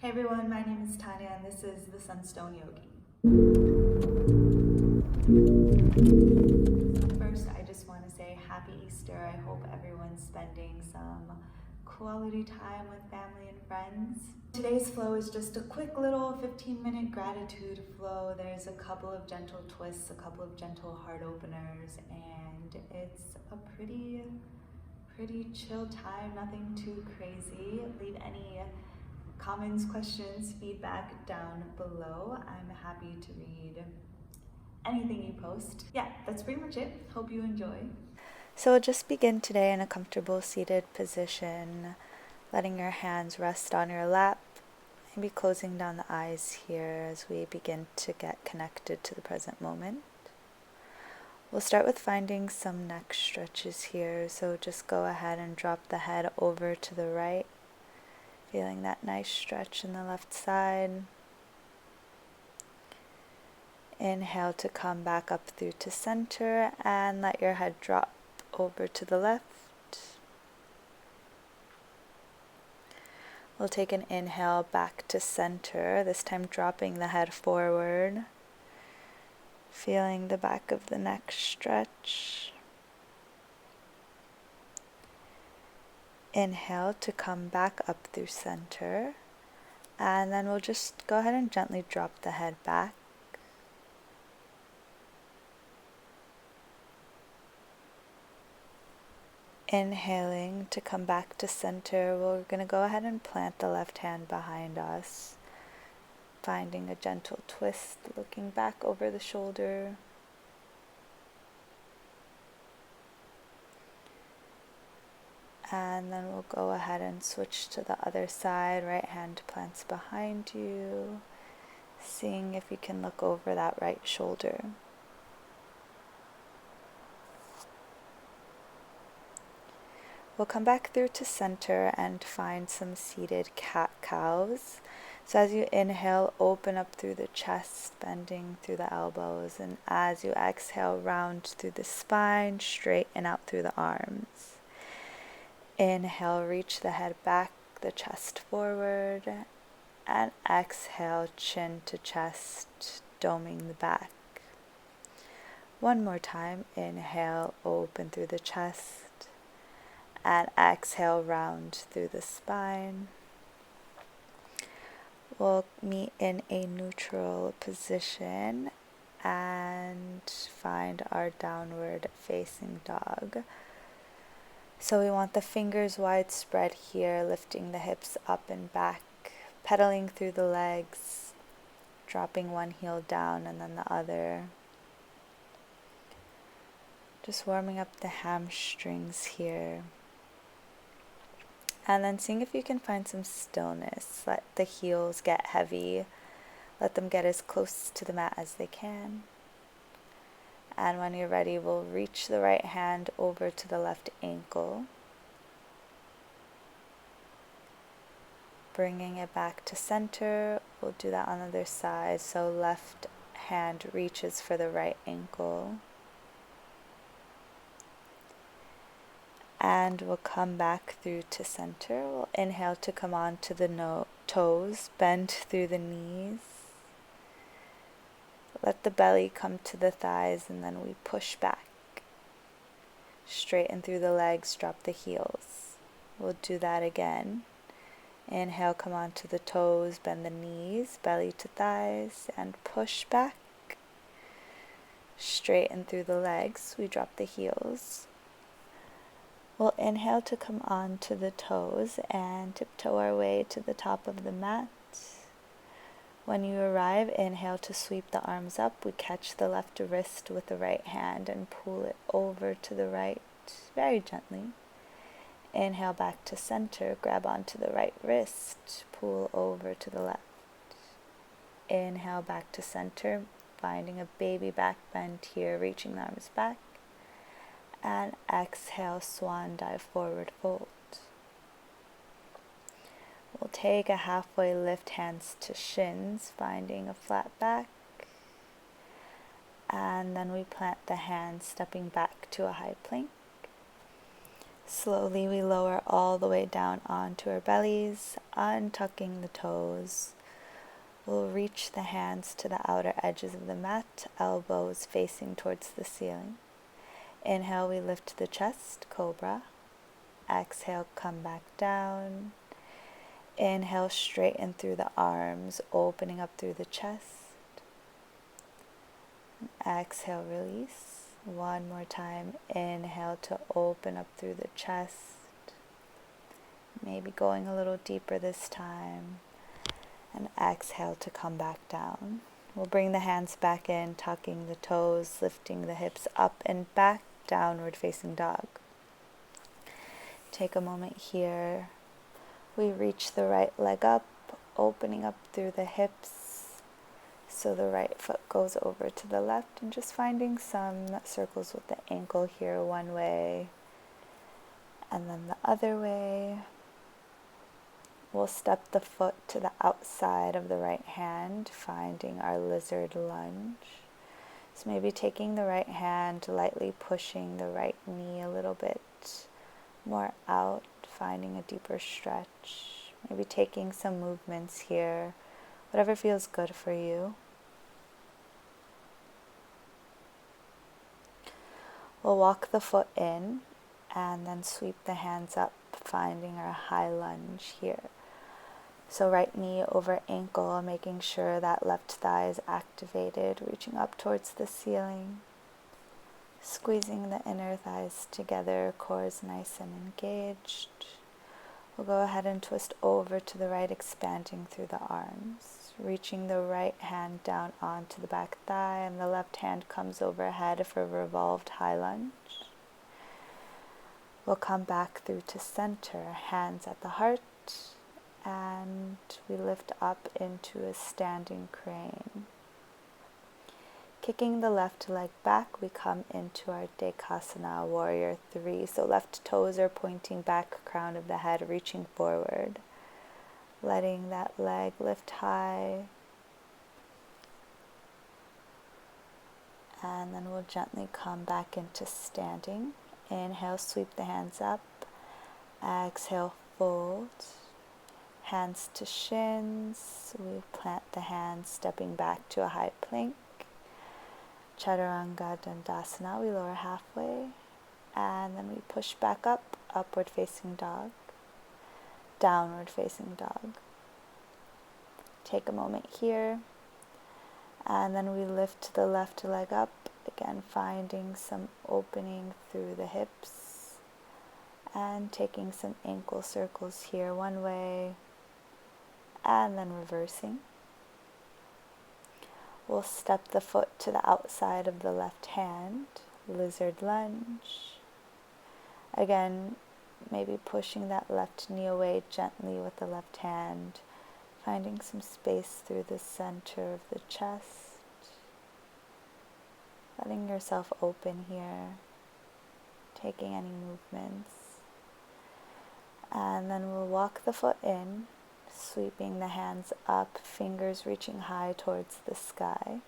Hey everyone, my name is Tanya and this is the Sunstone Yogi. First, I just want to say Happy Easter. I hope everyone's spending some quality time with family and friends. Today's flow is just a quick little 15-minute gratitude flow. There's a couple of gentle twists, a couple of gentle heart openers, and it's a pretty chill time, nothing too crazy. Leave any comments, questions, feedback down below. I'm happy to read anything you post. Yeah, that's pretty much it. Hope you enjoy. So we'll just begin today in a comfortable seated position, letting your hands rest on your lap. Maybe closing down the eyes here as we begin to get connected to the present moment. We'll start with finding some neck stretches here, so just go ahead and drop the head over to the right, feeling that nice stretch in the left side. Inhale to come back up through to center and let your head drop over to the left. We'll take an inhale back to center, this time dropping the head forward. Feeling the back of the neck stretch. Inhale to come back up through center. And then we'll just go ahead and gently drop the head back. Inhaling to come back to center, we're going to go ahead and plant the left hand behind us. Finding a gentle twist, looking back over the shoulder. And then we'll go ahead and switch to the other side. Right hand plants behind you. Seeing if you can look over that right shoulder. We'll come back through to center and find some seated cat-cows. So as you inhale, open up through the chest, bending through the elbows. And as you exhale, round through the spine, straighten out through the arms. Inhale, reach the head back, the chest forward. And exhale, chin to chest, doming the back. One more time. Inhale, open through the chest. And exhale, round through the spine. We'll meet in a neutral position and find our downward facing dog. So we want the fingers widespread here, lifting the hips up and back, pedaling through the legs, dropping one heel down and then the other. Just warming up the hamstrings here. And then seeing if you can find some stillness. Let the heels get heavy. Let them get as close to the mat as they can. And when you're ready, we'll reach the right hand over to the left ankle. Bringing it back to center. We'll do that on the other side. So left hand reaches for the right ankle. And we'll come back through to center. We'll inhale to come on to the toes, bend through the knees. Let the belly come to the thighs and then we push back. Straighten through the legs, drop the heels. We'll do that again. Inhale, come on to the toes, bend the knees, belly to thighs, and push back. Straighten through the legs, we drop the heels. We'll inhale to come on to the toes and tiptoe our way to the top of the mat. When you arrive, inhale to sweep the arms up. We catch the left wrist with the right hand and pull it over to the right very gently. Inhale back to center, grab onto the right wrist, pull over to the left. Inhale back to center, finding a baby back bend here, reaching the arms back. And exhale, swan dive, forward fold. We'll take a halfway lift, hands to shins, finding a flat back. And then we plant the hands, stepping back to a high plank. Slowly we lower all the way down onto our bellies, untucking the toes. We'll reach the hands to the outer edges of the mat, elbows facing towards the ceiling. Inhale, we lift the chest, cobra. Exhale, come back down. Inhale, straighten through the arms, opening up through the chest. Exhale, release. One more time. Inhale to open up through the chest. Maybe going a little deeper this time. And exhale to come back down. We'll bring the hands back in, tucking the toes, lifting the hips up and back, downward facing dog. Take a moment here. We reach the right leg up, opening up through the hips. So the right foot goes over to the left, and just finding some circles with the ankle here one way and then the other way. We'll step the foot to the outside of the right hand, finding our lizard lunge. So maybe taking the right hand, lightly pushing the right knee a little bit more out, finding a deeper stretch. Maybe taking some movements here, whatever feels good for you. We'll walk the foot in and then sweep the hands up, finding our high lunge here. So right knee over ankle, making sure that left thigh is activated, reaching up towards the ceiling. Squeezing the inner thighs together, core is nice and engaged. We'll go ahead and twist over to the right, expanding through the arms. Reaching the right hand down onto the back thigh, and the left hand comes overhead for a revolved high lunge. We'll come back through to center, hands at the heart, and we lift up into a standing crane. Kicking the left leg back, we come into our Dekasana, Warrior 3. So left toes are pointing back, crown of the head reaching forward. Letting that leg lift high. And then we'll gently come back into standing. Inhale, sweep the hands up. Exhale, fold. Hands to shins. We plant the hands, stepping back to a high plank. Chaturanga Dandasana, we lower halfway, and then we push back up, upward facing dog, downward facing dog. Take a moment here, and then we lift the left leg up, again finding some opening through the hips, and taking some ankle circles here one way, and then reversing. We'll step the foot to the outside of the left hand, lizard lunge. Again, maybe pushing that left knee away gently with the left hand, finding some space through the center of the chest. Letting yourself open here, taking any movements. And then we'll walk the foot in, sweeping the hands up, fingers reaching high towards the sky.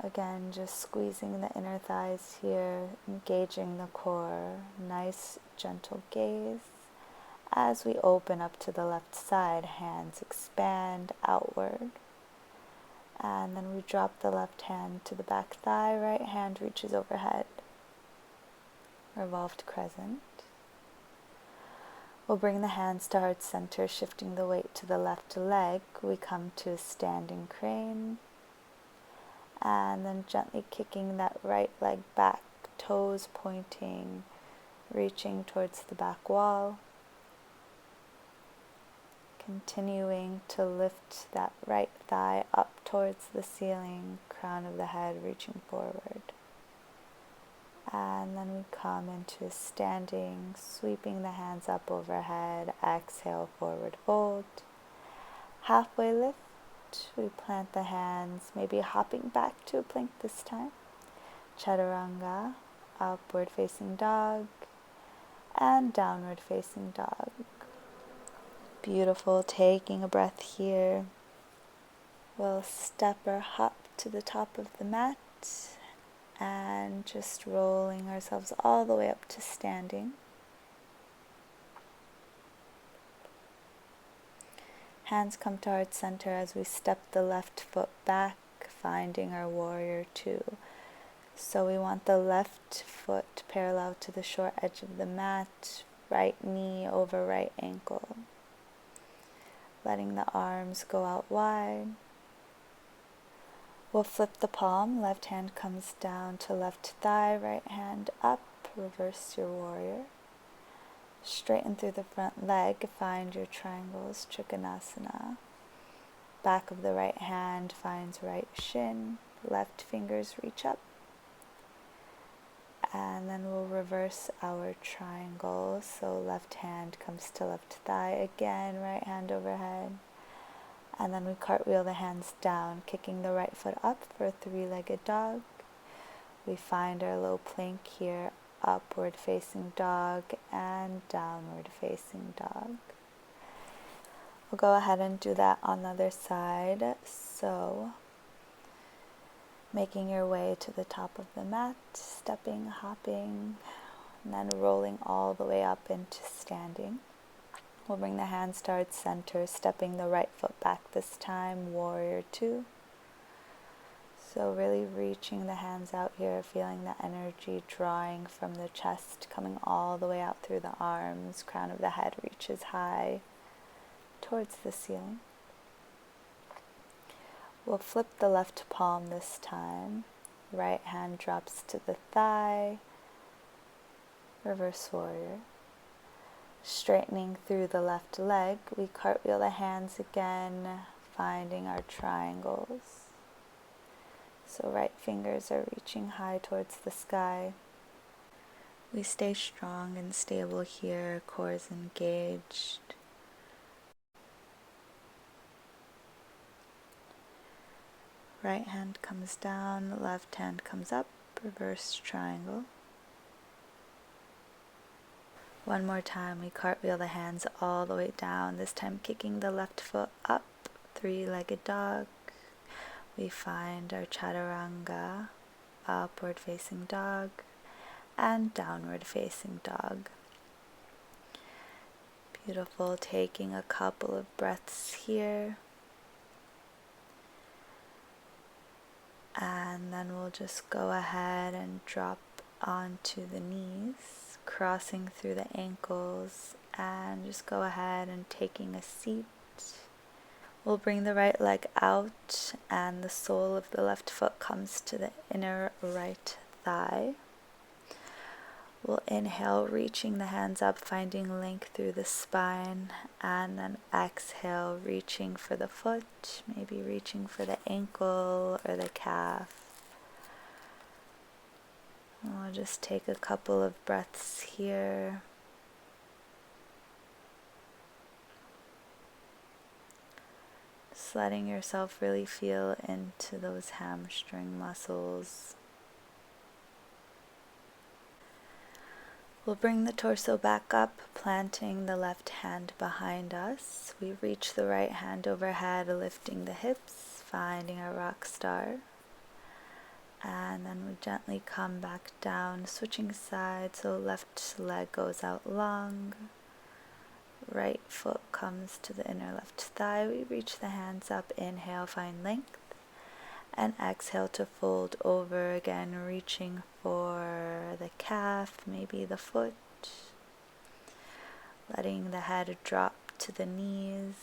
Again, just squeezing the inner thighs here, engaging the core. Nice, gentle gaze. As we open up to the left side, hands expand outward. And then we drop the left hand to the back thigh, right hand reaches overhead. Revolved crescent. We'll bring the hands to heart center, shifting the weight to the left leg. We come to a standing crane. And then gently kicking that right leg back, toes pointing, reaching towards the back wall. Continuing to lift that right thigh up towards the ceiling, crown of the head reaching forward. And then we come into a standing, sweeping the hands up overhead. Exhale, forward fold. Halfway lift, we plant the hands, maybe hopping back to a plank this time. Chaturanga, upward facing dog, and downward facing dog. Beautiful, taking a breath here. We'll step or hop to the top of the mat. and just rolling ourselves all the way up to standing. Hands come to heart center as we step the left foot back, finding our warrior two. So we want the left foot parallel to the short edge of the mat, right knee over right ankle. Letting the arms go out wide. We'll flip the palm, left hand comes down to left thigh, right hand up, reverse your warrior. Straighten through the front leg, find your triangles, Trikonasana. Back of the right hand finds right shin, left fingers reach up. And then we'll reverse our triangle, so left hand comes to left thigh again, right hand overhead. And then we cartwheel the hands down, kicking the right foot up for a three-legged dog. We find our low plank here, upward facing dog and downward facing dog. We'll go ahead and do that on the other side. So, making your way to the top of the mat, stepping, hopping, and then rolling all the way up into standing. We'll bring the hands to heart center, stepping the right foot back this time, warrior two. So really reaching the hands out here, feeling the energy drawing from the chest, coming all the way out through the arms, crown of the head reaches high towards the ceiling. We'll flip the left palm this time. Right hand drops to the thigh. Reverse warrior. Straightening through the left leg, we cartwheel the hands again, finding our triangles. So right fingers are reaching high towards the sky. We stay strong and stable here, core is engaged. Right hand comes down, left hand comes up, reverse triangle. One more time, we cartwheel the hands all the way down, this time kicking the left foot up, three-legged dog. We find our chaturanga, upward facing dog, and downward facing dog. Beautiful, taking a couple of breaths here. And then we'll just go ahead and drop onto the knees, crossing through the ankles, and just go ahead and taking a seat. We'll bring the right leg out, and the sole of the left foot comes to the inner right thigh. We'll inhale, reaching the hands up, finding length through the spine, and then exhale, reaching for the foot, maybe reaching for the ankle or the calf. We'll just take a couple of breaths here. Just letting yourself really feel into those hamstring muscles. We'll bring the torso back up, planting the left hand behind us. We reach the right hand overhead, lifting the hips, finding our rock star. And then we gently come back down, switching sides, so left leg goes out long. Right foot comes to the inner left thigh. We reach the hands up, inhale, find length. And exhale to fold over again, reaching for the calf, maybe the foot. Letting the head drop to the knees.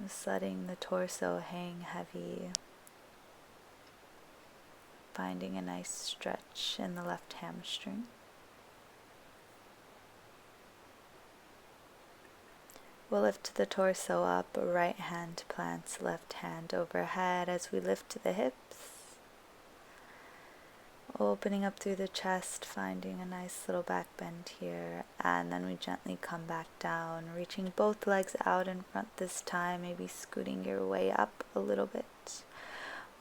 Just letting the torso hang heavy. Finding a nice stretch in the left hamstring. We'll lift the torso up, right hand plants left hand overhead as we lift the hips. Opening up through the chest, finding a nice little back bend here, and then we gently come back down, reaching both legs out in front this time, maybe scooting your way up a little bit.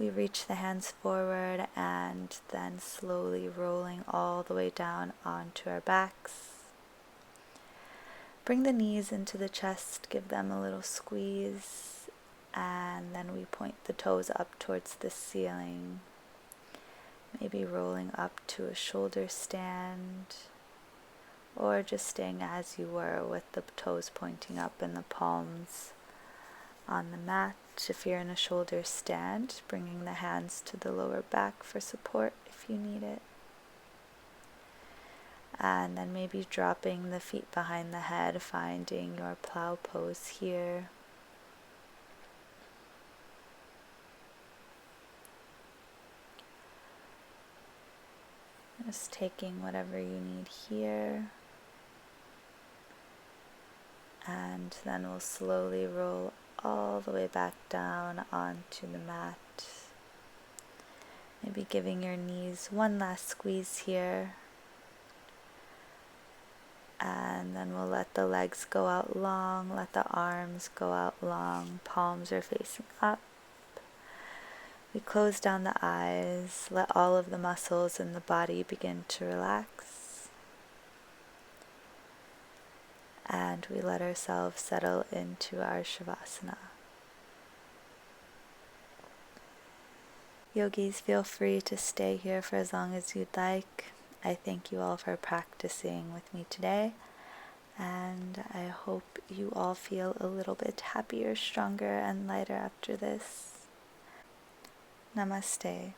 We reach the hands forward and then slowly rolling all the way down onto our backs. Bring the knees into the chest, give them a little squeeze, And then we point the toes up towards the ceiling, maybe rolling up to a shoulder stand, or just staying as you were with the toes pointing up and the palms on the mat. If you're in a shoulder stand, bringing the hands to the lower back for support if you need it. And then maybe dropping the feet behind the head, finding your plow pose here. Just taking whatever you need here. And then we'll slowly roll all the way back down onto the mat. Maybe giving your knees one last squeeze here. And then we'll let the legs go out long, let the arms go out long, palms are facing up. We close down the eyes, let all of the muscles in the body begin to relax. And we let ourselves settle into our Shavasana. Yogis, feel free to stay here for as long as you'd like. I thank you all for practicing with me today, and I hope you all feel a little bit happier, stronger, and lighter after this. Namaste.